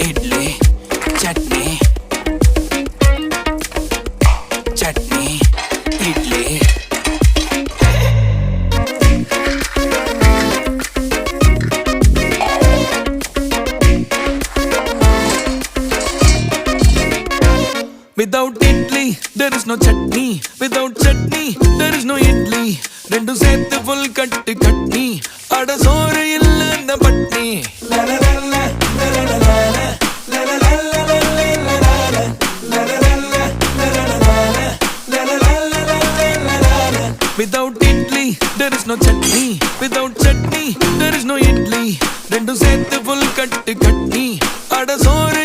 idli, chutney, chutney, idli. Without idli, there is no chutney. Without chutney, there is no idli. Rendu sethu full katti katni. Ada soru illa na patni. La la la la la la la la la la la la la la la. Without idli, there is no chutney. Without chutney, there is no idli. Rendu sethu full katti katni. Ada soru